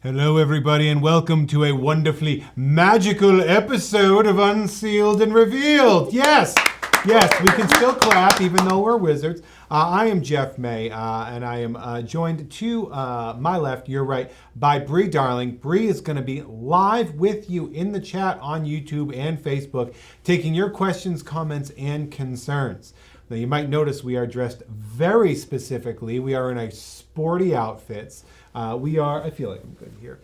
Hello, everybody, and welcome to a wonderfully magical episode of Unsealed and Revealed. Yes, we can still clap even though we're wizards. I am Jeff May, and I am joined to my left, your right, by Bree Darling. Bree is going to be live with you in the chat on YouTube and Facebook, taking your questions, comments, and concerns. Now, you might notice we are dressed very specifically. We are in a sporty outfits. I feel like I'm good here.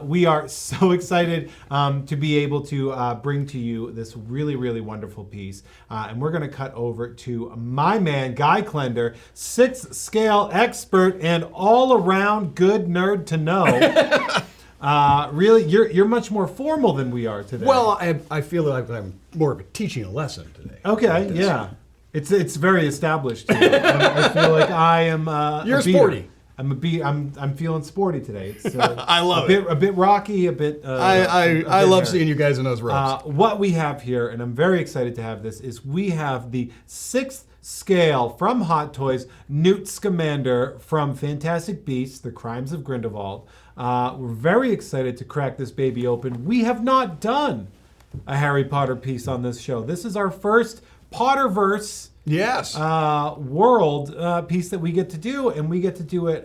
We are so excited to be able to bring to you this really, really wonderful piece. And we're going to cut over to my man, Guy Klender, 6th scale expert and all-around good nerd to know. Really, you're much more formal than we are today. Well, I feel like I'm more of a teaching a lesson today. Okay, yeah. It's very established here. I feel like I am You're sporty. I'm feeling sporty today. It's I love it. A bit rocky, a bit. I love seeing you guys in those robes. What we have here, and I'm very excited to have this, is we have the 6th scale from Hot Toys, Newt Scamander from Fantastic Beasts: The Crimes of Grindelwald. We're very excited to crack this baby open. We have not done a Harry Potter piece on this show. This is our first Potterverse. Yes. World piece that we get to do, and we get to do it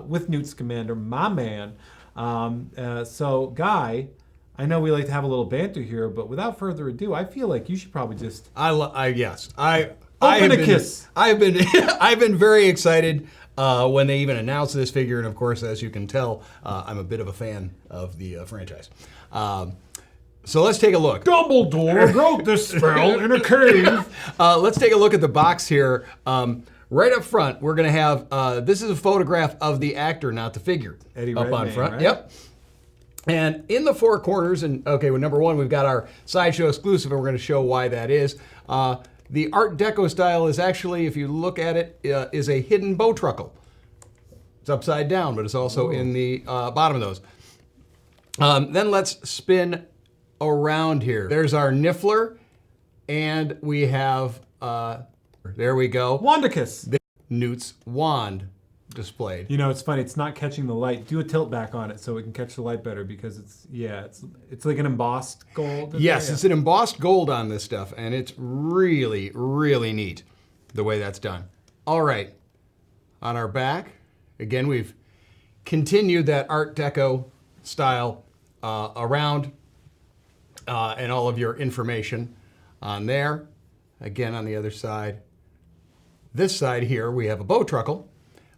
with Newt Scamander, my man. So, Guy, I know we like to have a little banter here, but without further ado, I feel like you should probably just open a kiss. I've been very excited when they even announced this figure, and of course, as you can tell, I'm a bit of a fan of the franchise. So let's take a look. Dumbledore wrote this spell in a cave. Let's take a look at the box here. Right up front, we're going to have, this is a photograph of the actor, not the figure. Eddie up Redmayne, on front. right? Yep. And in the four corners, and okay, well, number one, we've got our Sideshow exclusive, and we're going to show why that is. The Art Deco style is actually, if you look at it, is a hidden bow truckle. It's upside down, but it's also in the bottom of those. Then let's spin around here. There's our Niffler, and we have, there we go. Wandicus. Newt's wand displayed. You know, it's funny, it's not catching the light. Do a tilt back on it so it can catch the light better, because it's like an embossed gold. Yes, it's an embossed gold on this stuff, and it's really, really neat the way that's done. All right, on our back, again, we've continued that Art Deco style around and all of your information on there. Again, on the other side, this side here, we have a bow truckle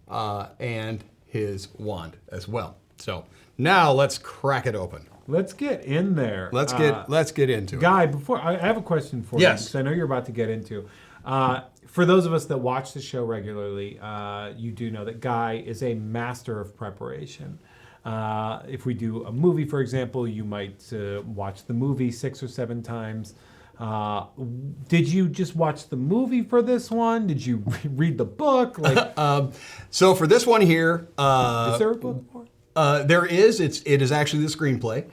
and his wand as well. So now let's crack it open. Let's get in there. Let's get into it. Guy, before I have a question for you, because I know you're about to get into. For those of us that watch the show regularly, you do know that Guy is a master of preparation. If we do a movie, for example, you might watch the movie 6 or 7 times. Did you just watch the movie for this one? Did you read the book? So for this one here, is there a book for it? there is. It is actually the screenplay.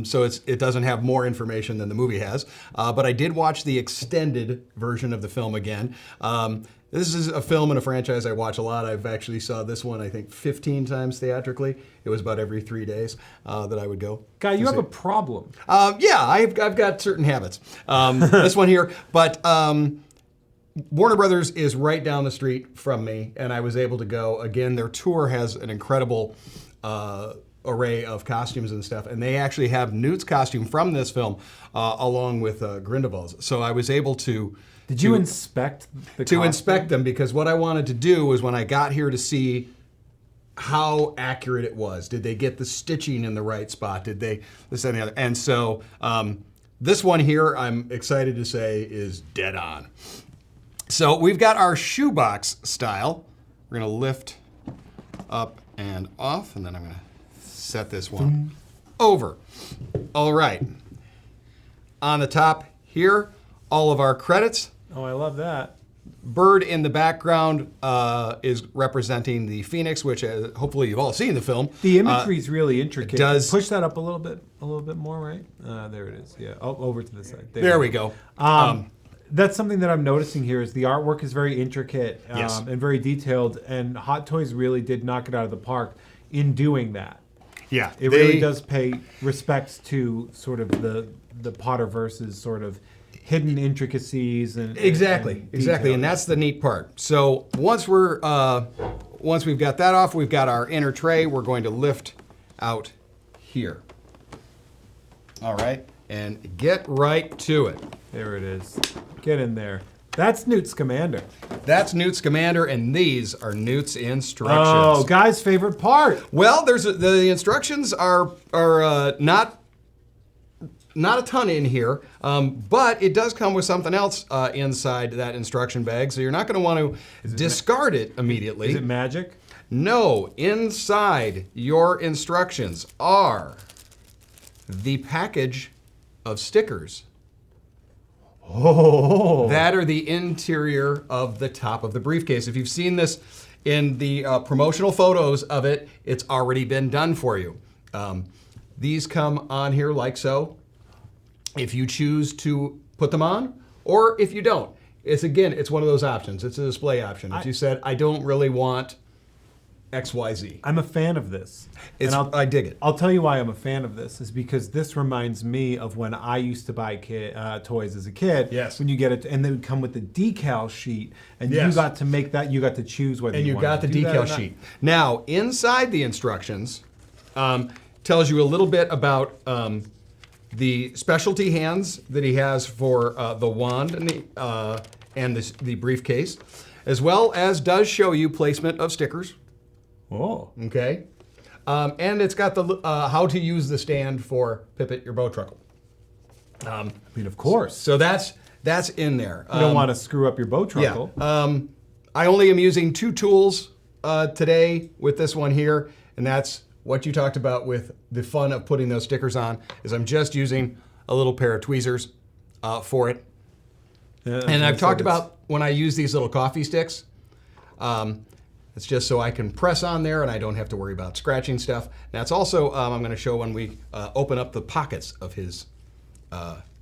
So it doesn't have more information than the movie has. But I did watch the extended version of the film again. This is a film and a franchise I watch a lot. I've actually saw this one, I think, 15 times theatrically. It was about every 3 days that I would go. Guy, you have a problem. Yeah, I've got certain habits. This one here. But Warner Brothers is right down the street from me, and I was able to go. Again, their tour has an incredible array of costumes and stuff, and they actually have Newt's costume from this film along with Grindelwald's. So I was able to... Did you inspect the costume? To inspect them, because what I wanted to do was when I got here to see how accurate it was. Did they get the stitching in the right spot? Did they this and the other? And so this one here, I'm excited to say, is dead on. So we've got our shoebox style. We're going to lift up and off, and then I'm going to set this one over. All right. On the top here, all of our credits. Oh, I love that. Bird in the background is representing the Phoenix, which hopefully you've all seen the film. The imagery is really intricate. It does. Push that up a little bit more, right? There it is. Yeah, over to the side. There we go. That's something that I'm noticing here is the artwork is very intricate Yes. and very detailed, and Hot Toys really did knock it out of the park in doing that. Yeah, It really does pay respects to sort of the Potterverse's sort of hidden intricacies and exactly, and that's the neat part. So once we've got that off, we've got our inner tray. We're going to lift out here. All right, and get right to it. There it is. Get in there. That's Newt Scamander. That's Newt Scamander, and these are Newt's instructions. Oh, Guy's favorite part. Well, the instructions are not a ton in here, but it does come with something else inside that instruction bag, so you're not going to want to discard it immediately. Is it magic? No, inside your instructions are the package of stickers. Oh. That are the interior of the top of the briefcase. If you've seen this in the promotional photos of it, it's already been done for you. These come on here like so. If you choose to put them on, or if you don't. It's one of those options. It's a display option. If you said, I don't really want XYZ. I'm a fan of this. I dig it. I'll tell you why I'm a fan of this is because this reminds me of when I used to buy toys as a kid. Yes. When you get it, and they would come with the decal sheet, and Yes. you got to make that. You got to choose whether And you wanted got the to do that or decal not. sheet. Now, inside the instructions, tells you a little bit about the specialty hands that he has for the wand and the briefcase, as well as does show you placement of stickers. Oh. Okay, and it's got the how to use the stand for Pippet your Bowtruckle. I mean, of course. So that's in there. You don't want to screw up your Bowtruckle. Yeah. I only am using 2 tools today with this one here, and that's what you talked about with the fun of putting those stickers on. Is I'm just using a little pair of tweezers for it. Yeah, And I've talked it's- about when I use these little coffee sticks. It's just so I can press on there and I don't have to worry about scratching stuff. That's also, I'm going to show when we open up the pockets of his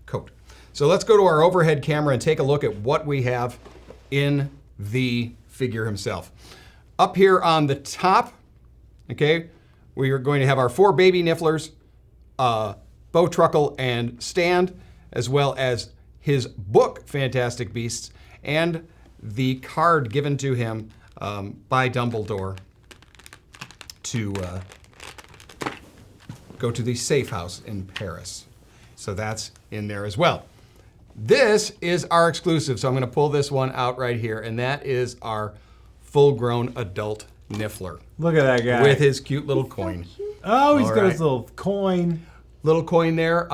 coat. So let's go to our overhead camera and take a look at what we have in the figure himself. Up here on the top, okay, we are going to have our 4 baby nifflers, Bowtruckle and stand, as well as his book, Fantastic Beasts, and the card given to him by Dumbledore to go to the safe house in Paris. So that's in there as well. This is our exclusive, so I'm going to pull this one out right here, and that is our full-grown adult Niffler. Look at that guy. With his cute little coin. Oh, he's All got right. his little coin. Little coin there.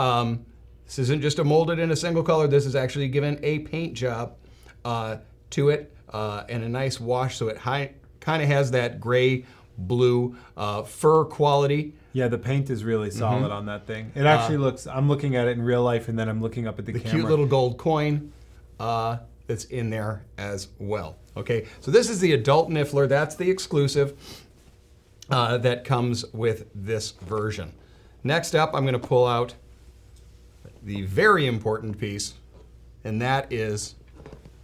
This isn't just a molded in a single color. This is actually given a paint job to it and a nice wash, so it kind of has that gray-blue fur quality. Yeah, the paint is really solid on that thing. It actually looks, I'm looking at it in real life and then I'm looking up at the camera. Cute little gold coin that's in there as well. Okay, so this is the adult Niffler. That's the exclusive that comes with this version. Next up, I'm going to pull out the very important piece, and that is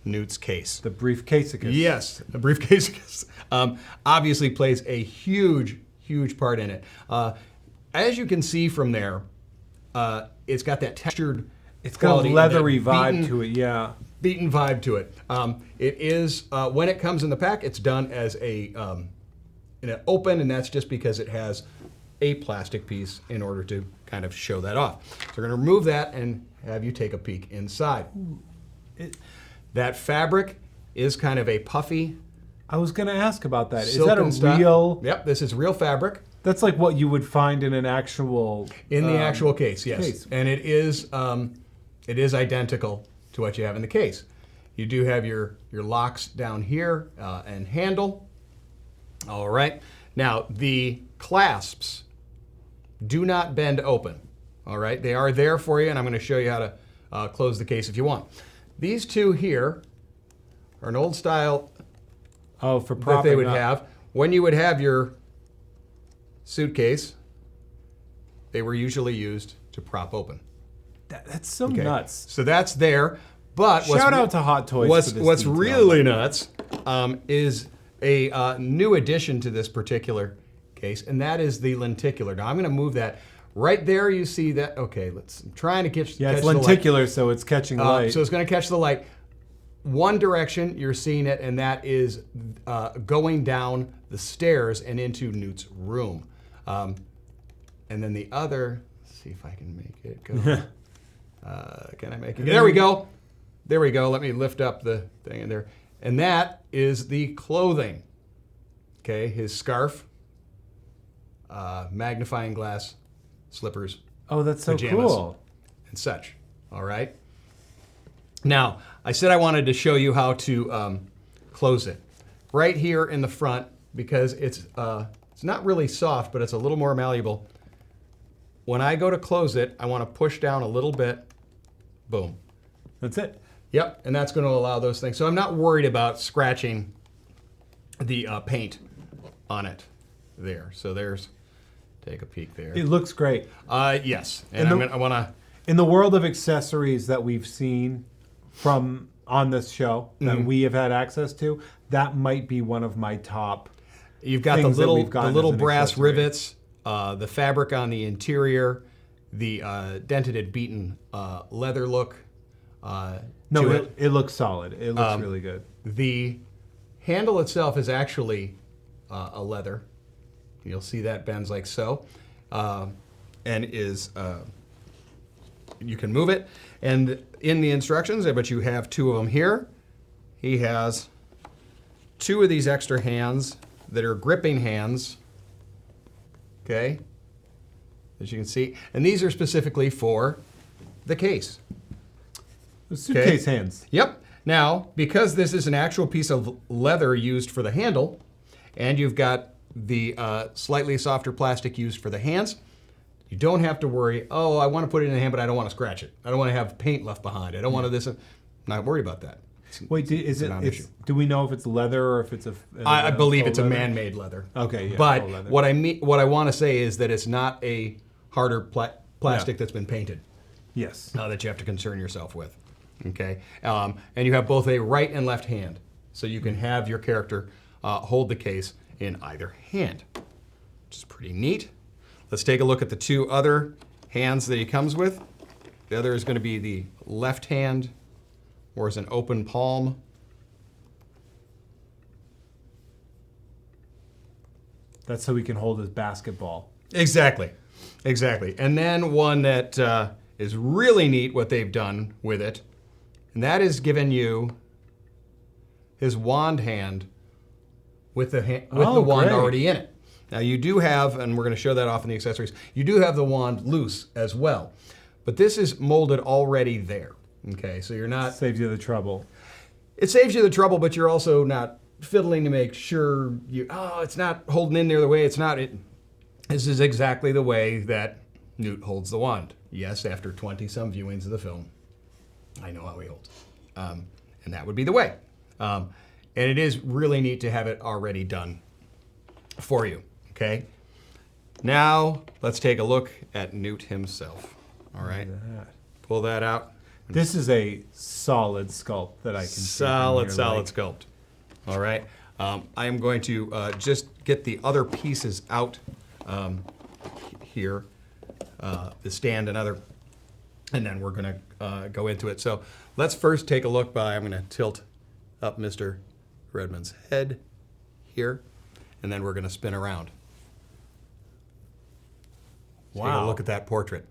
Newt's case. The briefcasicus. Yes, the briefcase obviously plays a huge, huge part in it. As you can see from there, it's got that textured It's got a quality, leathery that vibe beaten- to it, yeah. Beaten vibe to it. It is, when it comes in the pack, it's done as in an open, and that's just because it has a plastic piece in order to kind of show that off. So we're going to remove that and have you take a peek inside. That fabric is kind of a puffy. I was going to ask about that. Is that silken a stuff. real? Yep, this is real fabric. That's like what you would find in an actual. In the actual case, yes. case. And it is identical to what you have in the case. You do have your locks down here and handle. All right. Now, the clasps do not bend open. All right. They are there for you, and I'm going to show you how to close the case if you want. These two here are an old style Oh, for that propping they would up. have. When you would have your suitcase, they were usually used to prop open. That's so Okay. nuts. So that's there. But Shout out to Hot Toys. What's for this what's detail. really nuts is a new addition to this particular case, and that is the lenticular. Now I'm going to move that. Right there you see that, okay, I'm trying to catch Yeah, it's the light. lenticular, so it's catching light. So it's going to catch the light. One direction you're seeing it, and that is going down the stairs and into Newt's room. And then the other, let's see if I can make it go. Can I make it? There we go. There we go. Let me lift up the thing in there. And that is the clothing. Okay, his scarf, magnifying glass, slippers, Oh, that's so pajamas, cool. and such. All right. Now, I said I wanted to show you how to close it. Right here in the front, because it's not really soft, but it's a little more malleable. When I go to close it, I want to push down a little bit. Boom. That's it. Yep, and that's going to allow those things. So I'm not worried about scratching the paint on it there. So there's, take a peek there. It looks great. Yes, and I want to... In the world of accessories that we've seen from on this show that we have had access to, that might be one of my top. You've got the things that little we've gotten as an brass accessory. rivets, the fabric on the interior, the dented and beaten leather look. No, to it looks solid. It looks really good. The handle itself is actually a leather. You'll see that bends like so, and is you can move it. And in the instructions, but you have two of them here. He has two of these extra hands that are gripping hands. Okay, as you can see, and these are specifically for the case. The suitcase hands. Yep. Now, because this is an actual piece of leather used for the handle, and you've got the slightly softer plastic used for the hands, you don't have to worry, oh, I want to put it in the hand, but I don't want to scratch it. I don't want to have paint left behind. I don't want to this. I'm not worried about that. Wait, do we know if it's leather or if it's I believe it's a leather? man-made leather. Okay, yeah. But faux leather. what I want to say is that it's not a harder plastic that's been painted. Yes. That you have to concern yourself with. Okay, and you have both a right and left hand, so you can have your character hold the case in either hand, which is pretty neat. Let's take a look at the two other hands that he comes with. The other is going to be the left hand, or as an open palm. That's so we can hold his basketball. Exactly. And then one that is really neat, what they've done with it, and that is giving you his wand hand with the wand great. already in it. Now you do have, and we're going to show that off in the accessories, you do have the wand loose as well. But this is molded already there. Okay, so you're not... Saves you the trouble. It saves you the trouble, but you're also not fiddling to make sure it's not holding in there the way it's not. This is exactly the way that Newt holds the wand. Yes, after 20-some viewings of the film, I know how he holds. And that would be the way. And it is really neat to have it already done for you, okay? Now, let's take a look at Newt himself, all right? Pull that out. This is a solid sculpt that I can see. Solid sculpt, all right? I am going to just get the other pieces out here, the stand and other, and then we're gonna go into it. So let's first take a look I'm gonna tilt up Mr. Redmond's head here, and then we're gonna spin around. So take a look at that portrait.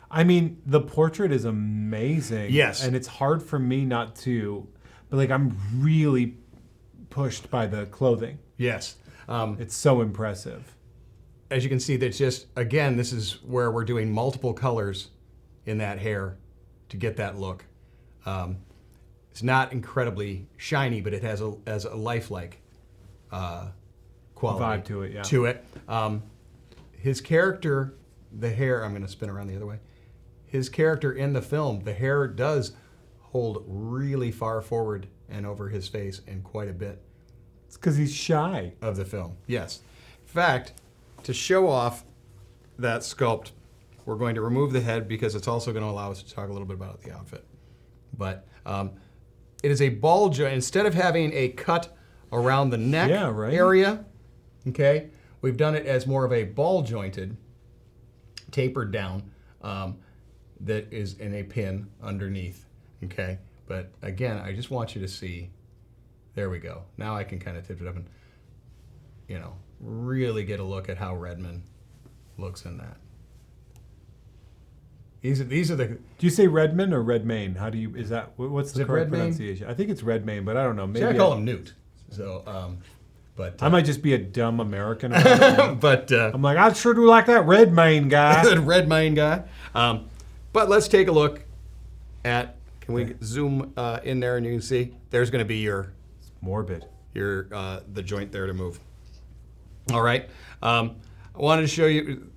I mean, the portrait is amazing. Yes. And it's hard for me not to, but like I'm really pushed by the clothing. Yes. It's so impressive. As you can see, that's just, again, this is where we're doing multiple colors in that hair to get that look. It's not incredibly shiny, but it has a lifelike quality. Vibe to it, yeah. To it. His character, the hair, I'm going to spin around the other way. His character in the film, the hair does hold really far forward and over his face and quite a bit. It's because he's shy. Of the film, yes. In fact, to show off that sculpt, we're going to remove the head because it's also going to allow us to talk a little bit about the outfit. But it is a ball joint. Instead of having a cut around the neck area, okay, we've done it as more of a ball jointed, tapered down, that is in a pin underneath, okay? But again, I just want you to see, there we go. Now I can kind of tip it up and, you know, really get a look at how Redmond looks in that. These are the. Do you say Redmond or Redmayne? How do you? Is that what's the correct Redmayne? pronunciation? I think it's Redmayne, but I don't know. Maybe I call him Newt. So, but I might just be a dumb American. About it. but I'm like, I sure do like that Redmayne guy. Redmayne guy. But let's take a look at. Can we zoom in there and you can see there's going to be your Morbid. the joint there to move. All right. I wanted to show you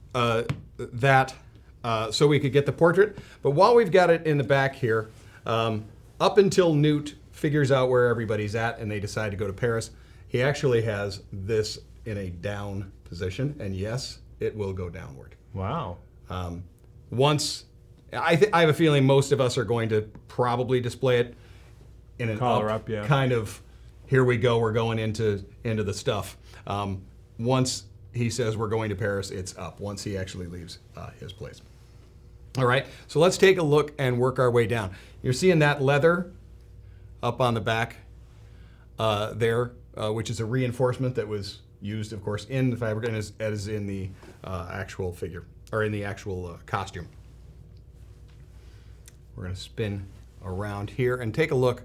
that. So we could get the portrait. But while we've got it in the back here, up until Newt figures out where everybody's at and they decide to go to Paris, he actually has this in a down position. And yes, it will go downward. Wow. Once, I have a feeling most of us are going to probably display it in an Collar up, yeah. kind of, here we go, we're going into the stuff. Once he says we're going to Paris, it's up. Once he actually leaves his place. All right, so let's take a look and work our way down. You're seeing that leather up on the back there, which is a reinforcement that was used, of course, in the fabric and as in the actual figure, or in the actual costume. We're going to spin around here and take a look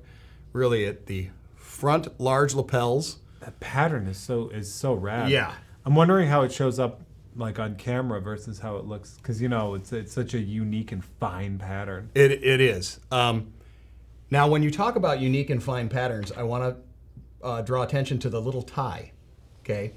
really at the front large lapels. That pattern is so rad. Yeah. I'm wondering how it shows up like on camera versus how it looks, because you know it's such a unique and fine pattern. It is. Now, when you talk about unique and fine patterns, I want to draw attention to the little tie. Okay,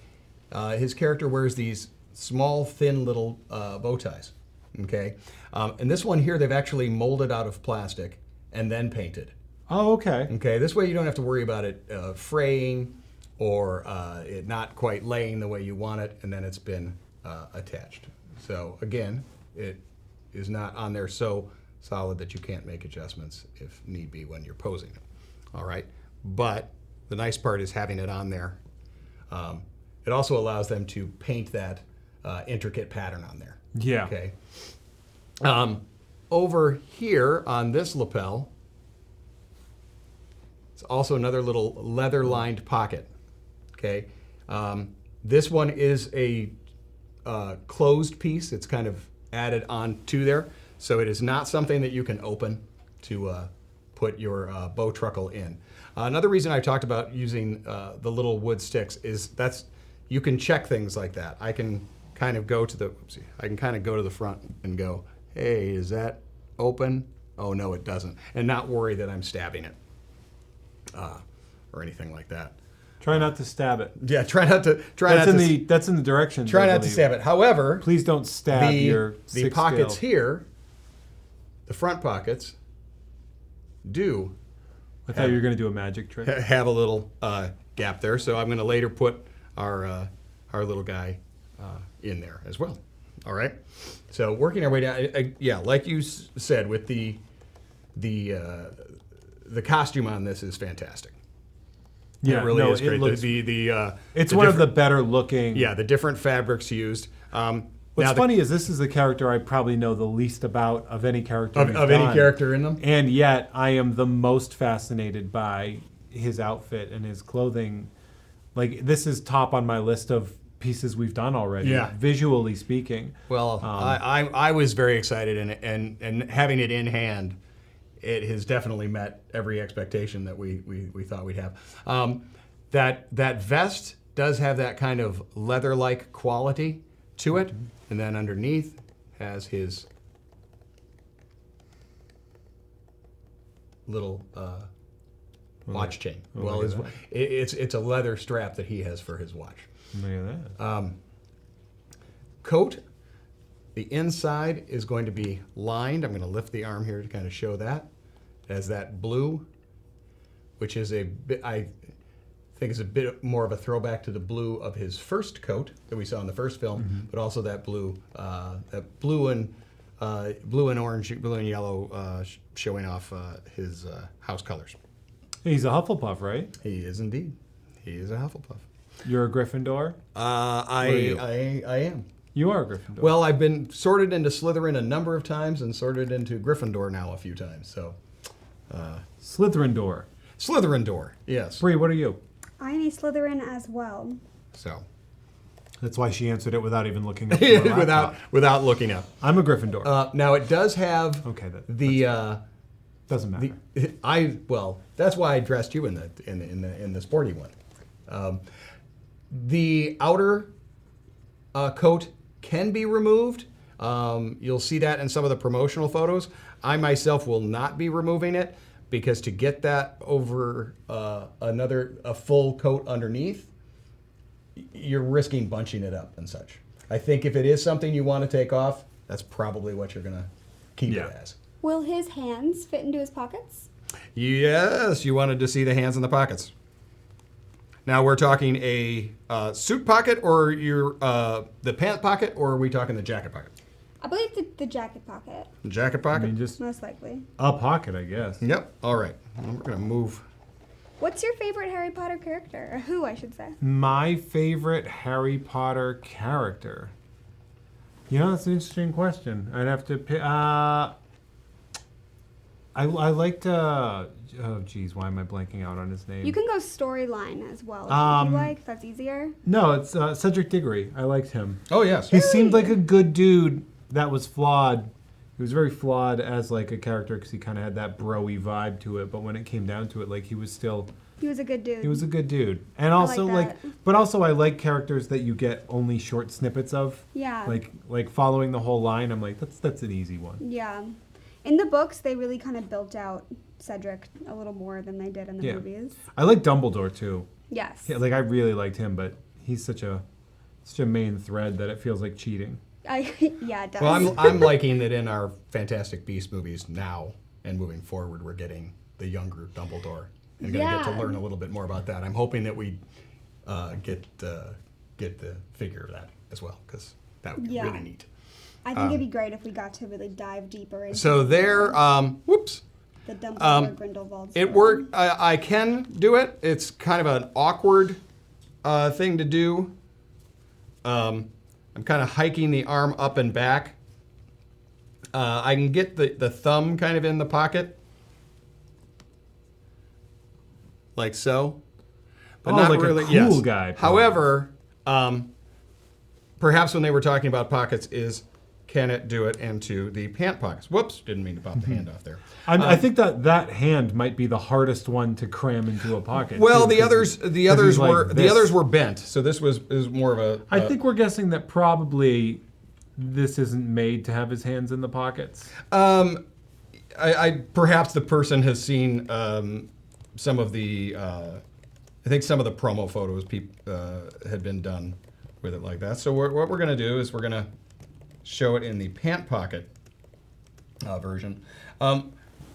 his character wears these small, thin little bow ties. Okay, and this one here they've actually molded out of plastic and then painted. Oh, okay. Okay, this way you don't have to worry about it fraying or it not quite laying the way you want it, and then it's been attached. So again, it is not on there so solid that you can't make adjustments if need be when you're posing it. All right, but the nice part is having it on there. It also allows them to paint that intricate pattern on there. Yeah. Okay. Over here on this lapel, it's also another little leather-lined pocket. Okay. This one is a closed piece. It's kind of added on to there. So it is not something that you can open to put your bow truckle in. Another reason I talked about using the little wood sticks is you can check things like that. I can kind of go to the front and go, hey, is that open? Oh no, it doesn't. And not worry that I'm stabbing it or anything like that. Try not to stab it. Yeah, try not to. That's in the directions. Try I not to believe. stab it. However, Please don't stab your the pockets here, the front pockets, do I thought you were going to do a magic trick. have a little gap there. So I'm going to later put our little guy in there as well. All right. So working our way down, yeah, like you said, with the costume on this is fantastic. Yeah, it really is great. It's one of the better looking. Yeah, the different fabrics used. What's funny is this is the character I probably know the least about of any character of any character in them, and yet I am the most fascinated by his outfit and his clothing. Like, this is top on my list of pieces we've done already. Yeah. Visually speaking. Well, I was very excited, and having it in hand, it has definitely met every expectation that we thought we'd have. That vest does have that kind of leather-like quality to it, and then underneath has his little watch chain. Well, it's a leather strap that he has for his watch. Look at that. Coat, the inside is going to be lined. I'm going to lift the arm here to kind of show that. It has that blue, which is I think is a bit more of a throwback to the blue of his first coat that we saw in the first film, but also that blue and orange, blue and yellow, showing off his house colors. He's a Hufflepuff, right? He is indeed. He is a Hufflepuff. You're a Gryffindor? I am. You are a Gryffindor. Well, I've been sorted into Slytherin a number of times and sorted into Gryffindor now a few times. So, Slytherin-dor. Slytherin-dor, yes. Bree, what are you? I'm a Slytherin as well. So, That's why she answered it without even looking up. From her laptop. without looking up. I'm a Gryffindor. Now it does have Okay, doesn't matter. That's why I dressed you in the sporty one. The outer coat can be removed. You'll see that in some of the promotional photos. I myself will not be removing it because to get that over a full coat underneath, you're risking bunching it up and such. I think if it is something you want to take off, that's probably what you're going to keep it as. Will his hands fit into his pockets? Yes, you wanted to see the hands in the pockets. Now we're talking a suit pocket or the pant pocket, or are we talking the jacket pocket? I believe the jacket pocket. The jacket I pocket? mean, just Most likely. a pocket, I guess. Yep, all right. We're going to move. What's your favorite Harry Potter character? Or who, I should say. My favorite Harry Potter character. You know, that's an interesting question. I'd have to pick. I liked. Oh, geez, why am I blanking out on his name? You can go storyline as well if you like. That's easier. No, it's Cedric Diggory. I liked him. Oh, yes. He seemed like a good dude that was flawed. He was very flawed as like a character because he kind of had that bro-y vibe to it. But when it came down to it, like he was a good dude. He was a good dude. And also but also I like characters that you get only short snippets of. Yeah. Like following the whole line. I'm like, that's an easy one. Yeah. In the books, they really kind of built out Cedric a little more than they did in the movies. I like Dumbledore too. Yes. Yeah, like I really liked him, but he's such a main thread that it feels like cheating. Yeah, it does. Well, I'm liking that in our Fantastic Beasts movies now and moving forward, we're getting the younger Dumbledore and going to get to learn a little bit more about that. I'm hoping that we get the figure of that as well because that would be really neat. I think it'd be great if we got to really dive deeper into So there, the Dumbledore Grindelwald story. It worked. I can do it. It's kind of an awkward thing to do. I'm kind of hiking the arm up and back. I can get the thumb kind of in the pocket. Like so. But not like really. a cool guy. Probably. However, perhaps when they were talking about pockets can it do it into the pant pockets? Whoops, didn't mean to pop the hand off there. I think that hand might be the hardest one to cram into a pocket. Well, too, the others were this. bent, so this is more of a. I think we're guessing that probably this isn't made to have his hands in the pockets. I perhaps the person has seen some of the. I think some of the promo photos had been done with it like that. So what we're going to do is we're going to show it in the pant pocket version.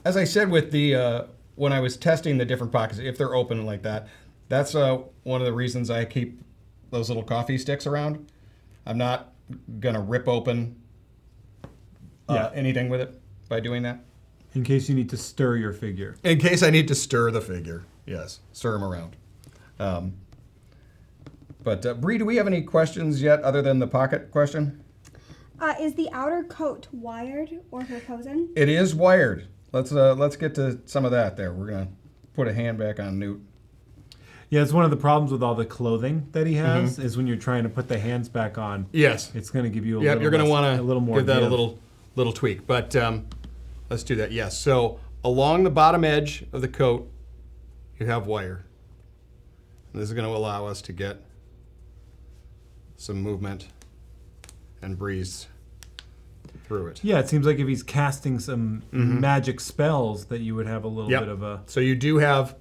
As I said with the when I was testing the different pockets, if they're open like that, that's one of the reasons I keep those little coffee sticks around. I'm not going to rip open anything with it by doing that. In case you need to stir your figure. In case I need to stir the figure, yes, stir them around. But Bree, do we have any questions yet other than the pocket question? Is the outer coat wired or Herposen? It is wired. Let's get to some of that there. We're going to put a hand back on Newt. Yeah, it's one of the problems with all the clothing that he has is when you're trying to put the hands back on. Yes. It's going to give you you're going to want to more give that give. a little tweak. But let's do that. Yes. So along the bottom edge of the coat, you have wire. And this is going to allow us to get some movement and breeze through it. Yeah, it seems like if he's casting some magic spells that you would have a little bit of a... So you do have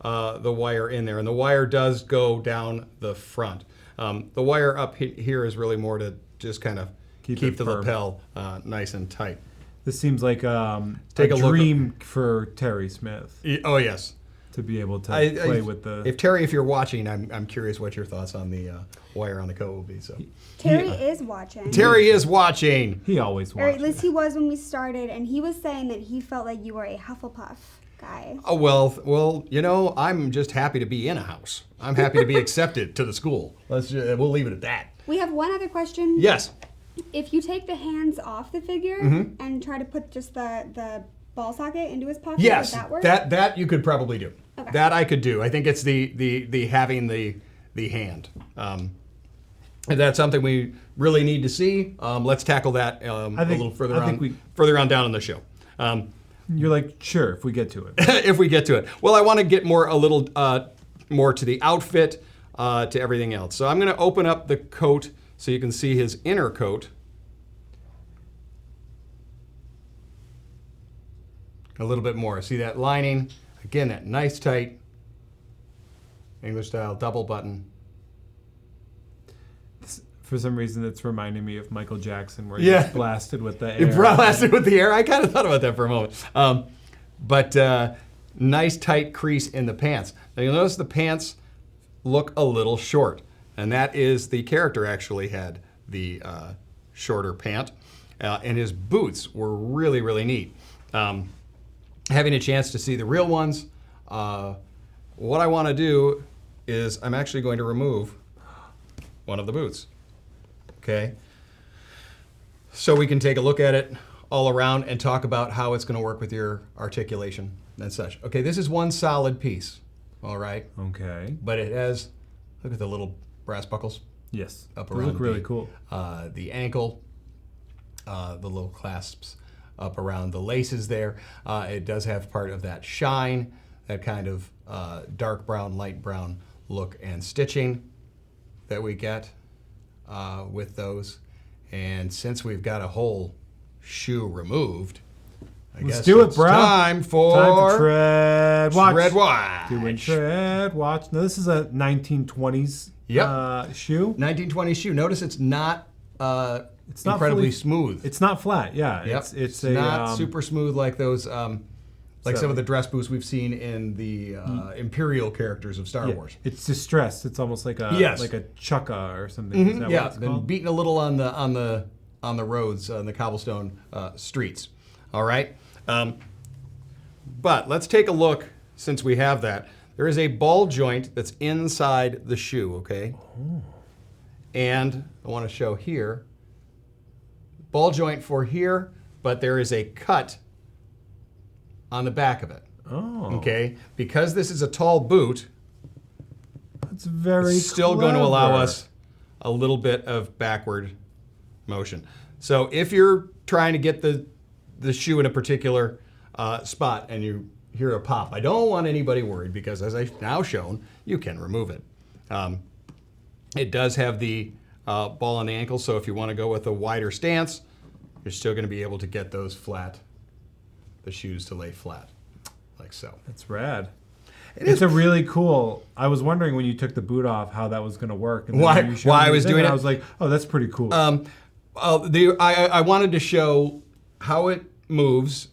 the wire in there, and the wire does go down the front. The wire up here is really more to just kind of keep the lapel nice and tight. This seems like a dream for Terry Smith. Oh, yes. To be able to play with the... If you're watching, I'm curious what your thoughts on the wire on the coat will be. So Terry is watching. Terry is watching. He always Or watches. at least he was when we started, and he was saying that he felt like you were a Hufflepuff. Guy. Oh, well, you know, I'm just happy to be in a house. I'm happy to be accepted to the school. We'll leave it at that. We have one other question. Yes. If you take the hands off the figure and try to put just the ball socket into his pocket, Yes, would that work? that you could probably do. Okay. That I could do. I think it's the having the hand. If that's something we really need to see, let's tackle that a little further on down in the show. You're like, sure, if we get to it. If we get to it. Well, I want to get a little more to the outfit, to everything else. So I'm going to open up the coat so you can see his inner coat. A little bit more. See that lining? Again, that nice tight English style double button. For some reason, it's reminding me of Michael Jackson, where he gets blasted with the air. It blasted with the air. I kind of thought about that for a moment. But nice tight crease in the pants. Now you'll notice the pants look a little short, and that is the character actually had the shorter pant, and his boots were really, really neat. Having a chance to see the real ones, what I want to do is I'm actually going to remove one of the boots. Okay, so we can take a look at it all around and talk about how it's going to work with your articulation and such. Okay, this is one solid piece, all right? Okay. But it has, look at the little brass buckles. Yes. Up They around look really cool. The ankle, the little clasps up around the laces there. It does have part of that shine, that kind of dark brown, light brown look and stitching that we get with those. And since we've got a whole shoe removed, I Let's guess do it, it's bro. time for Tread Watch. Tread Watch. Doing Tread Watch. Now, this is a 1920s shoe. 1920 shoe. Notice it's not It's not incredibly fully smooth. It's not flat. Yeah. Yep. It's not super smooth like those, like some of the dress boots we've seen in the Imperial characters of Star Wars. It's distressed. It's almost like a chukka or something. Is that what it's been called? beaten a little on the roads, on the cobblestone streets. All right, but let's take a look. Since we have that, there is a ball joint that's inside the shoe. Okay, and I want to show here. Ball joint for here, but there is a cut on the back of it. Oh. Okay, because this is a tall boot. It's very Still going to allow us a little bit of backward motion. So if you're trying to get the shoe in a particular spot and you hear a pop, I don't want anybody worried because as I've now shown, you can remove it. It does have the ball on the ankle, so if you want to go with a wider stance, you're still going to be able to get those flat, the shoes to lay flat, like so. That's rad. It's a really cool. I was wondering when you took the boot off how that was going to work. And Why when you showed me I the was thing, doing and it? I was like, oh, that's pretty cool. I wanted to show how it moves,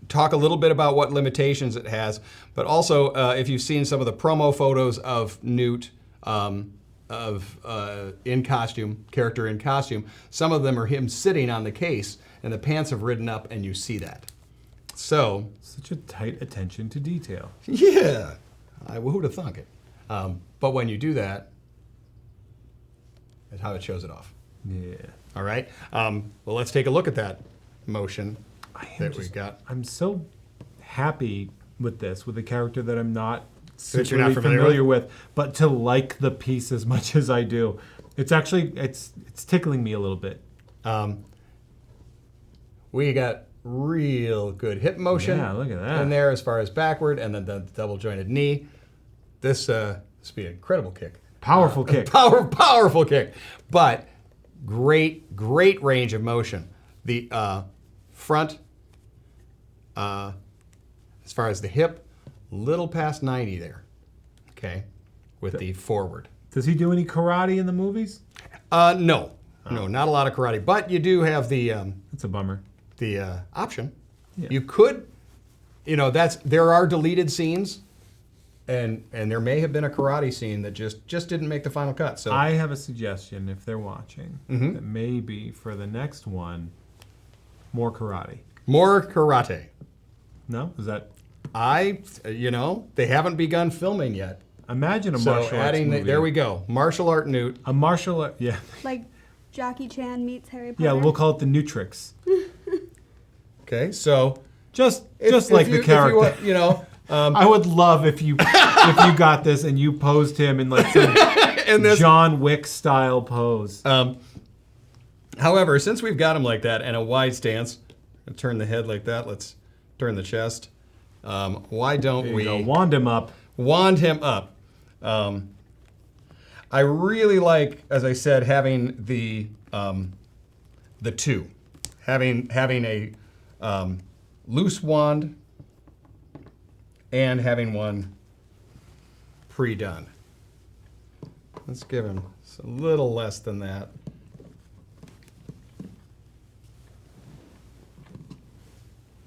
talk a little bit about what limitations it has, but also if you've seen some of the promo photos of Newt in costume, character in costume, some of them are him sitting on the case and the pants have ridden up and you see that. So. Such a tight attention to detail. Yeah. Who'd have thunk it? But when you do that, that's how it shows it off. Yeah. All right. Well, let's take a look at that motion that we got. I'm so happy with this, with a character that I'm not That you're not super familiar with, but to like the piece as much as I do. It's actually, it's tickling me a little bit. We got real good hip motion. Yeah, look at that. In there as far as backward, and then the double jointed knee. This would be an incredible kick. Powerful kick. Powerful kick. But great range of motion. The front, as far as the hip, little past 90 there. Okay, with the forward. Does he do any karate in the movies? No, not a lot of karate. But you do have the That's a bummer. the option. Yeah. You could, there are deleted scenes, and there may have been a karate scene that just didn't make the final cut. So I have a suggestion if they're watching that maybe for the next one, more karate. more karate. No, is that They haven't begun filming yet. Imagine a So martial arts adding movie. there we go. Martial art Newt. A martial art, yeah. Like Jackie Chan meets Harry Potter. Yeah, we'll call it the Newtrix. Okay, so Just if like you- the character. If you want, I would love if you got this and you posed him in like some in this. John Wick style pose. However, since we've got him like that and a wide stance, turn the head like that. Let's turn the chest. Why don't There you we go. Wand him up. wand him up? I really like, as I said, having the two, having a loose wand and having one pre-done. Let's give him a little less than that.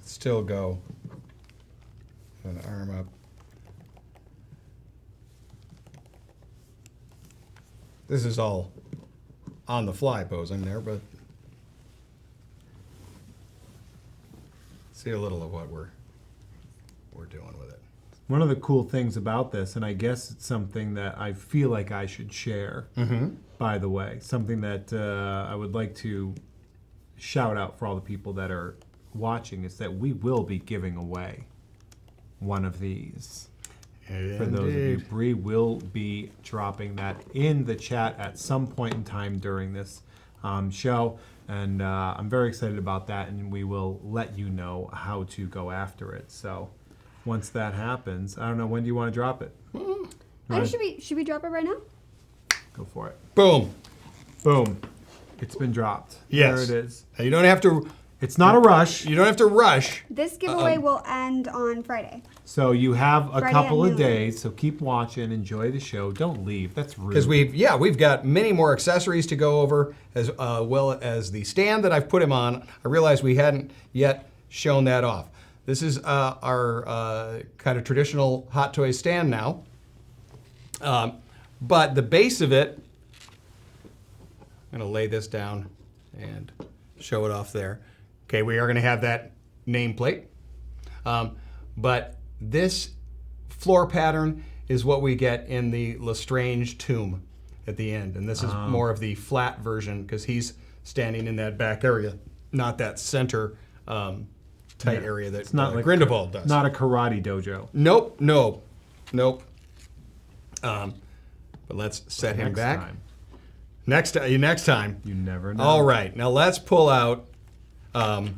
Still go. An arm up. This is all on the fly posing there, but see a little of what we're doing with it. One of the cool things about this, and I guess it's something that I feel like I should share, by the way, something that I would like to shout out for all the people that are watching, is that we will be giving away one of these. For those of you, Bree will be dropping that in the chat at some point in time during this show, and I'm very excited about that, and we will let you know how to go after it. So once that happens, I don't know, when do you want to drop it? Should we drop it right now? Go for it. Boom. Boom. It's been dropped. Yes. There it is. Now you don't have to. It's not a rush, You don't have to rush. This giveaway will end on Friday. so you have a Friday couple at of noon. days, so keep watching, enjoy the show. Don't leave. That's rude. Because we've got many more accessories to go over, as well as the stand that I've put him on. I realized we hadn't yet shown that off. This is our kind of traditional Hot Toys stand now. But the base of it, I'm going to lay this down and show it off there. Okay, we are going to have that nameplate. But this floor pattern is what we get in the Lestrange tomb at the end. And this is more of the flat version because he's standing in that back area, not that center tight area that it's not like Grindelwald does. Not a karate dojo. Nope. But let's set him Next back. time. Next time. You never know. All right, now let's pull out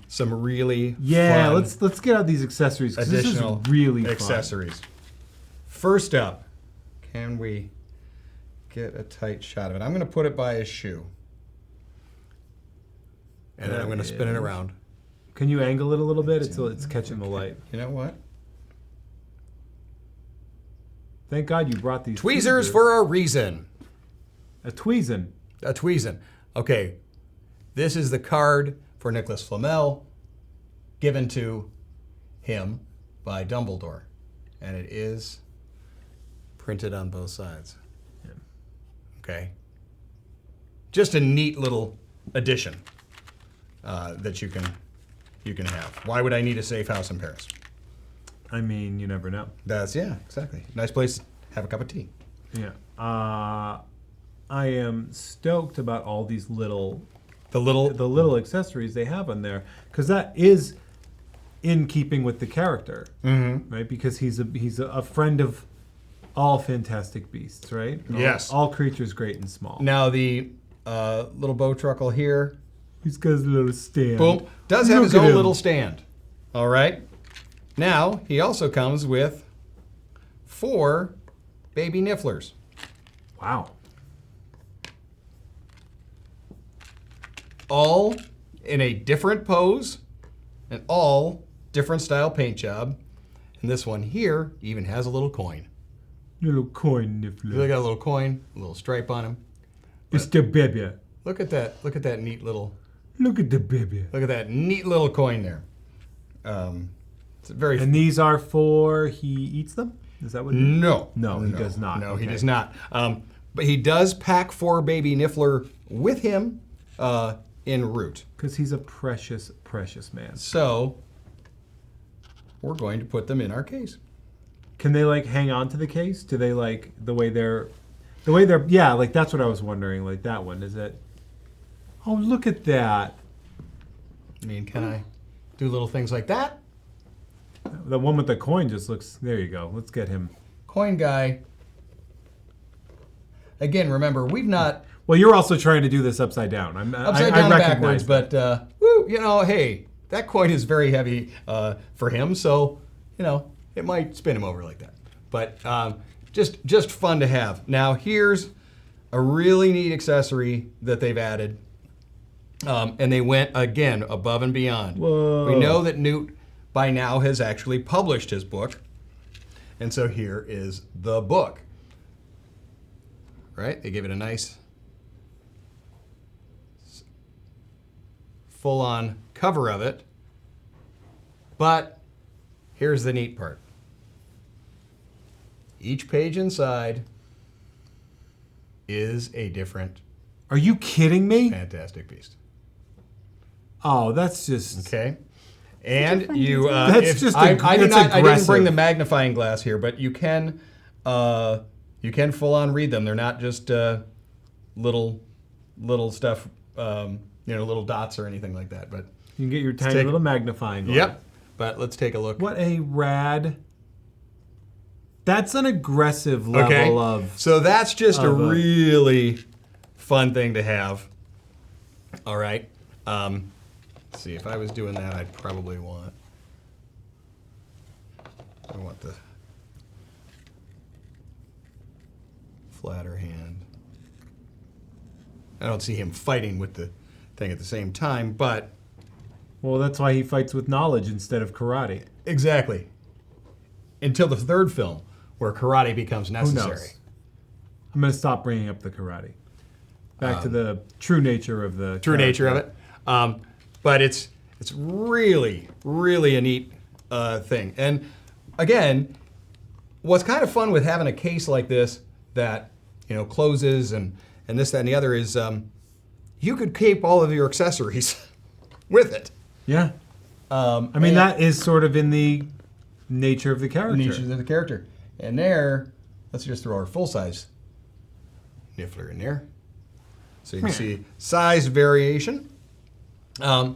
some really Yeah, fun let's get out these accessories, 'cause this is additional really fun. accessories. First up, can we get a tight shot of it? I'm going to put it by his shoe. And then I'm going to spin it around. Can you angle it a little bit? It's catching the light. You know what? Thank God you brought these Tweezers for a reason. a tweezin. A tweezin. Okay, this is the card for Nicholas Flamel given to him by Dumbledore. And it is printed on both sides. Yeah. Okay. Just a neat little addition that you can have. Why would I need a safe house in Paris? I mean, you never know. Yeah, exactly. Nice place to have a cup of tea. Yeah. I am stoked about all these little The little the little accessories they have on there, because that is in keeping with the character, right? Because he's a friend of all fantastic beasts, right? Yes. All creatures great and small. Now the little bow truckle here, He's got his little stand. boom, does have Look his at own him. little stand. All right. Now he also comes with 4 baby nifflers. Wow. All in a different pose and all different style paint job. And this one here even has a little coin. Little coin They niffler. got a little coin, a little stripe on him. It's the baby. Look at that. Look at that neat little. Look at the baby. Look at that neat little coin there. It's very. And these are for he eats them? Is that what? No. No, he does not. No, he Okay. does not. But he does pack 4 baby niffler with him en route. Because he's a precious, precious man. So we're going to put them in our case. Can they like hang on to the case? Do they like the way they're yeah, like that's what I was wondering. Like that one, is it? Oh, look at that. I mean, can I do little things like that? The one with the coin just looks, there you go. Let's get him. Coin guy. Again, remember, we've not Well, you're also trying to do this upside down. upside down and backwards, but woo, you know, hey, that coin is very heavy for him, so you know it might spin him over like that. But just fun to have. Now here's a really neat accessory that they've added, and they went again above and beyond. Whoa. We know that Newt by now has actually published his book, and so here is the book. Right? They give it a nice full-on cover of it. But here's the neat part. Each page inside is a different Are you kidding me? Fantastic Beast. Oh, that's just Okay? And fun you, detail. That's if, just I ag- did that's not. I didn't aggressive. bring the magnifying glass here, but you can full on read them. They're not just little stuff, little dots or anything like that. But you can get your tiny take- little magnifying glass. yep. But let's take a look. What a rad. That's an aggressive level of. So that's just a of a- really fun thing to have. All right. Let's see, if I was doing that, I'd probably want. I want the flatter hand. I don't see him fighting with the thing at the same time, but Well, that's why he fights with knowledge instead of karate. exactly. Until the third film, where karate becomes Who necessary. knows? I'm going to stop bringing up the karate. Back to the true nature of the True nature of character. it. But it's really, really a neat thing. And again, what's kind of fun with having a case like this that closes and this, that, and the other is you could keep all of your accessories with it. Yeah. I mean, that is sort of in the nature of the character. Nature of the character. And there, let's just throw our full-size niffler in there. So you can see size variation. I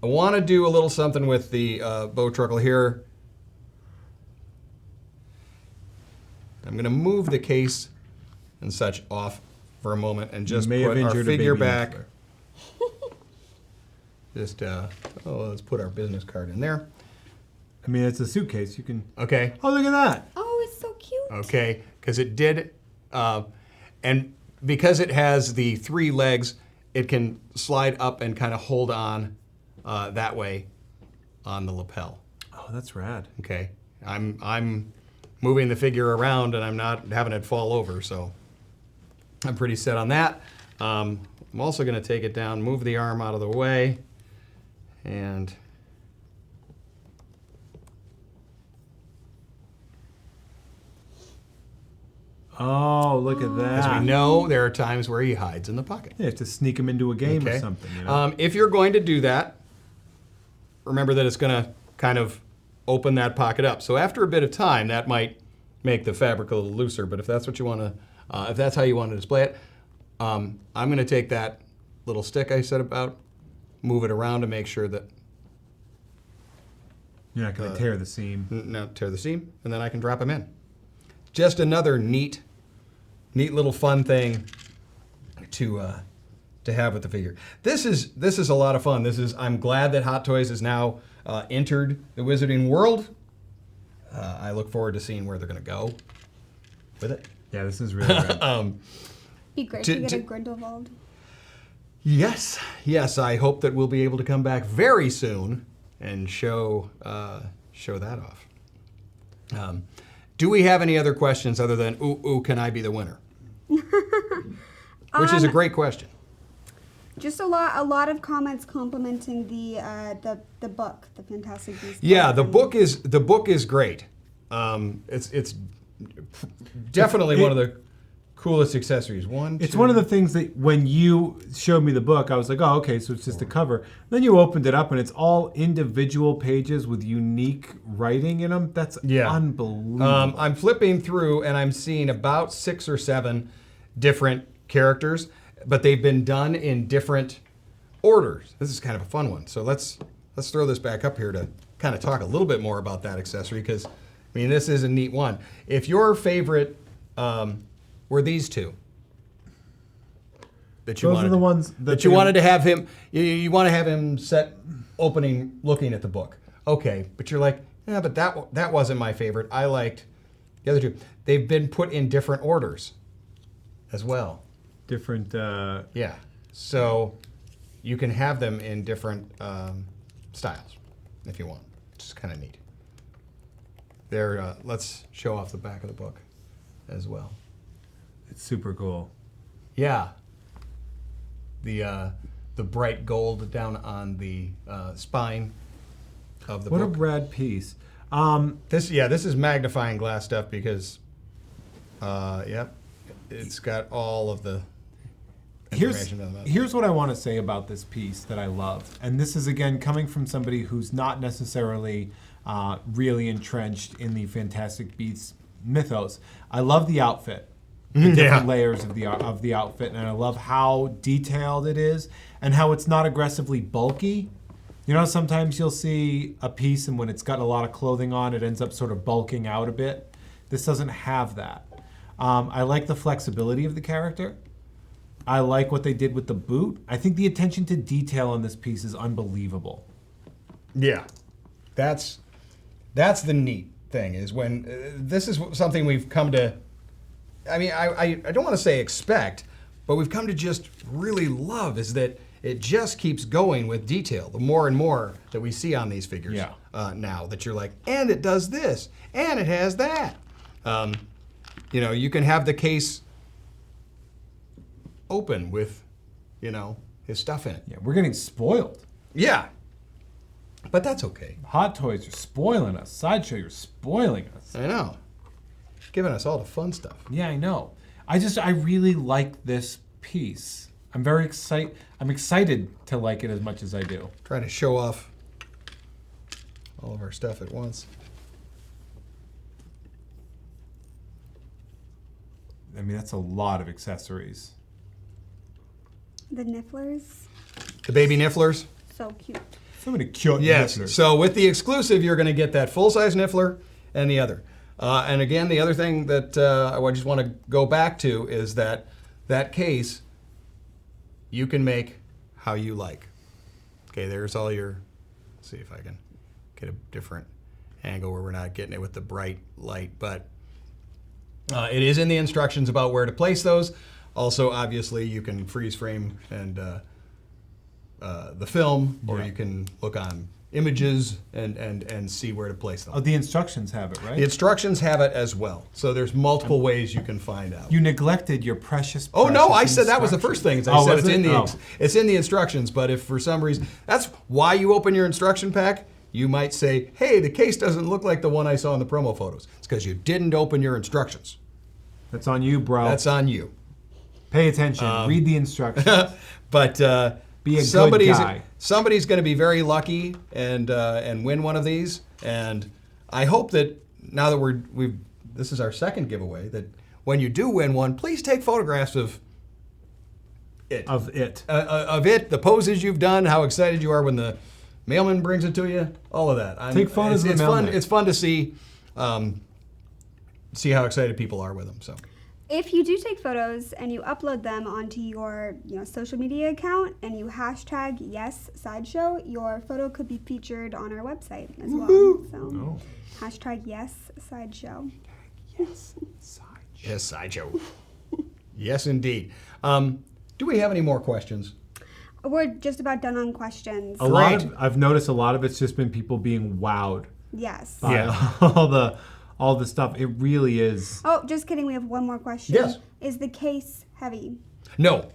want to do a little something with the bow truckle here. I'm going to move the case and such off for a moment and just may have put our injured a figure baby back. niffler. Just, let's put our business card in there. I mean, it's a suitcase. You can. Okay. Oh, look at that. Oh, it's so cute. Okay, because it did, and because it has the 3 legs, it can slide up and kind of hold on that way on the lapel. Oh, that's rad. Okay, I'm moving the figure around and I'm not having it fall over, so I'm pretty set on that. I'm also going to take it down, move the arm out of the way, and Oh, look at that. as we know, there are times where he hides in the pocket. You have to sneak him into a game or something. You know? If you're going to do that, remember that it's going to kind of open that pocket up. So after a bit of time, that might make the fabric a little looser. But if that's what you want to, if that's how you want to display it, I'm going to take that little stick I said about, move it around to make sure that You're not going to tear the seam. not tear the seam, and then I can drop them in. Just another neat little fun thing to have with the figure. This is a lot of fun. I'm glad that Hot Toys has now entered the Wizarding world. I look forward to seeing where they're going to go with it. Yeah, this is really rad. Be great To- to get to- a Grindelwald. Yes. I hope that we'll be able to come back very soon and show that off. Do we have any other questions other than ooh, can I be the winner? Which is a great question. Just a lot of comments complimenting the book, the Fantastic Beasts. Yeah, the book is great. It's definitely one of the coolest accessories. It's one of the things that when you showed me the book, I was like, oh, okay, so it's just a cover. Then you opened it up, and it's all individual pages with unique writing in them. That's unbelievable. I'm flipping through, and I'm seeing about 6 or 7 different characters, but they've been done in different orders. This is kind of a fun one. So let's throw this back up here to kind of talk a little bit more about that accessory, because, I mean, this is a neat one. If your favorite were these two, that you Those wanted, are the ones that you wanted to have him, you want to have him set opening looking at the book. Okay, but you're like, yeah, but that wasn't my favorite. I liked the other two. They've been put in different orders as well. Different. Yeah, so you can have them in different styles if you want. It's kind of neat. They're let's show off the back of the book as well. It's super cool. Yeah. The bright gold down on the spine of the What book. a rad piece. This is magnifying glass stuff because, it's got all of the information on that. Here's what I want to say about this piece that I love. And this is, again, coming from somebody who's not necessarily really entrenched in the Fantastic Beasts mythos. I love the outfit. The different layers of the outfit, and I love how detailed it is and how it's not aggressively bulky. You know, sometimes you'll see a piece and when it's got a lot of clothing on, it ends up sort of bulking out a bit. This doesn't have that. I like the flexibility of the character. I like what they did with the boot. I think the attention to detail on this piece is unbelievable. Yeah, that's the neat thing is when this is something we've come to. I mean, I don't want to say expect, but we've come to just really love is that it just keeps going with detail. The more and more that we see on these figures now, that you're like, and it does this, and it has that. You can have the case open with, his stuff in it. Yeah, we're getting spoiled. Yeah, but that's okay. Hot Toys are spoiling us. Sideshow, you're spoiling us. I know. Giving us all the fun stuff. Yeah, I know. I really like this piece. I'm very excited. I'm excited to like it as much as I do. Trying to show off all of our stuff at once. I mean, that's a lot of accessories. The nifflers, The baby nifflers. so cute. So many cute Yes. nifflers. So with the exclusive, you're going to get that full-size niffler and the other. And again, the other thing that I just want to go back to is that case you can make how you like. Okay, there's all your. Let's see if I can get a different angle where we're not getting it with the bright light, but it is in the instructions about where to place those. Also, obviously, you can freeze frame and the film, or you can look on images and see where to place them. Oh, the instructions have it, right? The instructions have it as well. So there's multiple ways you can find out. You neglected your precious. Oh no, I said that was the first thing. I said was it's in the instructions, but if for some reason, that's why you open your instruction pack, you might say, hey, the case doesn't look like the one I saw in the promo photos. It's because you didn't open your instructions. That's on you, bro. That's on you. Pay attention. Read the instructions. But be a good guy. Somebody's going to be very lucky and win one of these. And I hope that now that this is our second giveaway, that when you do win one, please take photographs of it. Of it. Of it, the poses you've done, how excited you are when the mailman brings it to you, all of that. Take photos of the mailman. It's fun to see how excited people are with them. So. If you do take photos and you upload them onto your social media account and you hashtag #YesSideshow, your photo could be featured on our website as well. So hashtag #YesSideshow. Yes, Sideshow. Yes, Sideshow. Yes, indeed. Do we have any more questions? We're just about done on questions. I've noticed a lot of it's just been people being wowed Yes. by all the stuff. It really is. Oh, just kidding. We have one more question. Yes. Is the case heavy? No.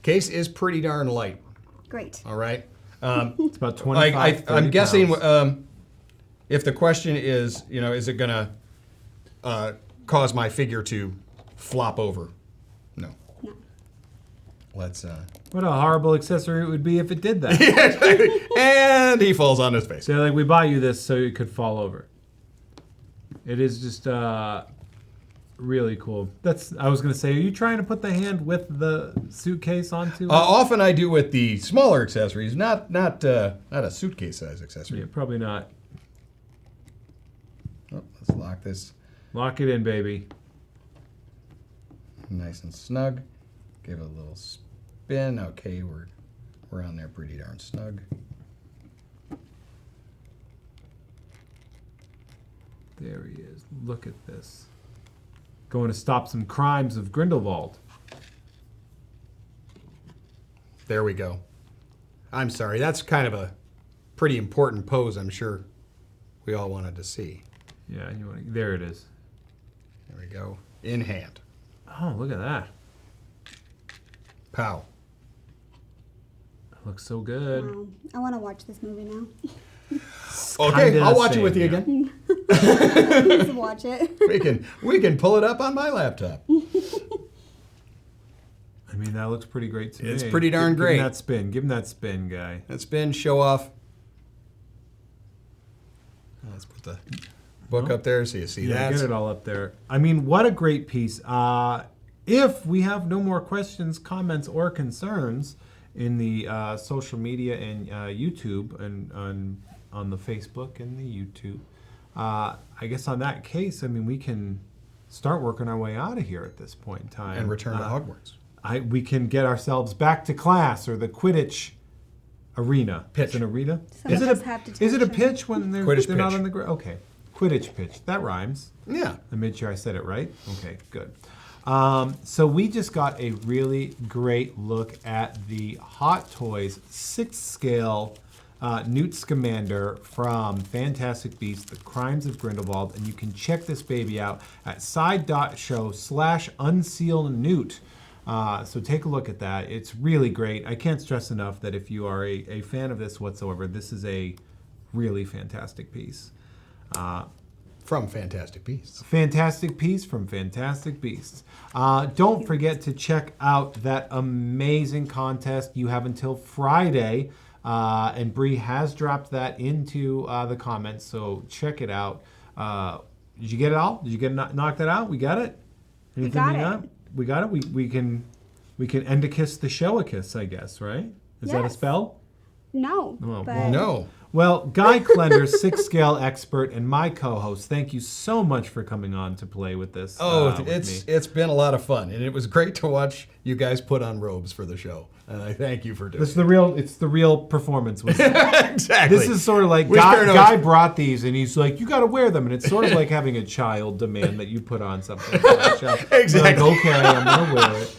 Case is pretty darn light. Great. All right. It's about 25, 30 I'm guessing pounds. if the question is, is it going to cause my figure to flop over? Let's. What a horrible accessory it would be if it did that. Yeah, exactly. And he falls on his face. So like we bought you this so it could fall over. It is just really cool. I was gonna say, are you trying to put the hand with the suitcase onto it? Often I do with the smaller accessories, not a suitcase size accessory. Yeah, probably not. Oh, let's lock this Lock it in, baby. nice and snug. Give it a little spin. Okay, we're on there pretty darn snug. There he is. Look at this. Going to stop some crimes of Grindelwald. There we go. I'm sorry, that's kind of a pretty important pose, I'm sure we all wanted to see. Yeah, there it is. There we go. In hand. Oh, look at that. Pow. Looks so good. Wow. I want to watch this movie now. Okay, Kinda I'll watch same, it with you yeah. again. Let's watch it. We can pull it up on my laptop. I mean, that looks pretty great to me. It's pretty darn Give great. him that spin. Give him that spin, guy. Let's spin, show off. Let's put the book up there so you see Yeah, that. get it all up there. I mean, what a great piece. If we have no more questions, comments, or concerns in the social media and YouTube and on the Facebook and the YouTube, I guess on that case, I mean, we can start working our way out of here at this point in time. And return to Hogwarts. We can get ourselves back to class or the Quidditch arena. Pitch. Is it an arena? Some Is of it us a have is it a detention. pitch when they're Quidditch not pitch. on the ground? Okay, Quidditch pitch. That rhymes. Yeah. I made sure I said it right. Okay, good. So we just got a really great look at the Hot Toys 6th scale Newt Scamander from Fantastic Beasts, The Crimes of Grindelwald, and you can check this baby out at side.show/unsealed so take a look at that. It's really great. I can't stress enough that if you are a fan of this whatsoever, this is a really fantastic piece. From Fantastic Beasts. Fantastic piece from Fantastic Beasts. Don't forget to check out that amazing contest. You have until Friday, and Bree has dropped that into the comments, so check it out. Did you get it all? Did you knock that out? We got it? We got it. We got it? We can end a kiss the show a kiss, I guess, right? Is that a Yes. spell? No. Oh, but No. Well, Guy Klender, 6th scale expert, and my co-host, thank you so much for coming on to play with this. with me. It's been a lot of fun, and it was great to watch you guys put on robes for the show. And I thank you for doing It's it. the real performance. Exactly. This is sort of like We started Guy brought these, and he's like, "You got to wear them," and it's sort of like having a child demand that you put on something. For the show. Exactly. You're like, okay, I'm gonna wear it.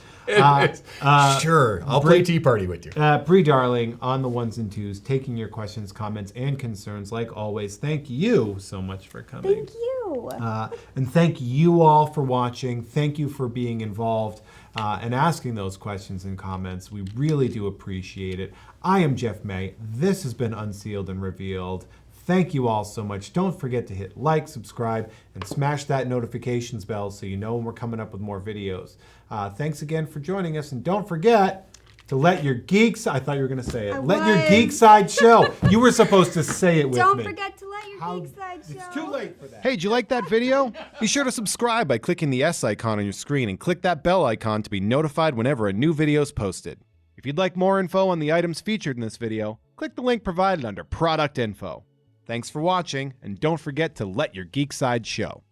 Sure, I'll play Tea Party with you. Bree Darling on the ones and twos, taking your questions, comments, and concerns. Like always, thank you so much for coming. thank you. And thank you all for watching. Thank you for being involved and asking those questions and comments. We really do appreciate it. I am Jeff May. This has been Unsealed and Revealed. Thank you all so much. Don't forget to hit like, subscribe, and smash that notifications bell so you know when we're coming up with more videos. Thanks again for joining us, and don't forget to let your geeks, I thought you were going to say it, let your was. geek side show. You were supposed to say it with Don't me. forget to let your geek side show. It's too late for that. Hey, did you like that video? Be sure to subscribe by clicking the S icon on your screen and click that bell icon to be notified whenever a new video is posted. If you'd like more info on the items featured in this video, click the link provided under Product Info. Thanks for watching, and don't forget to let your geek side show.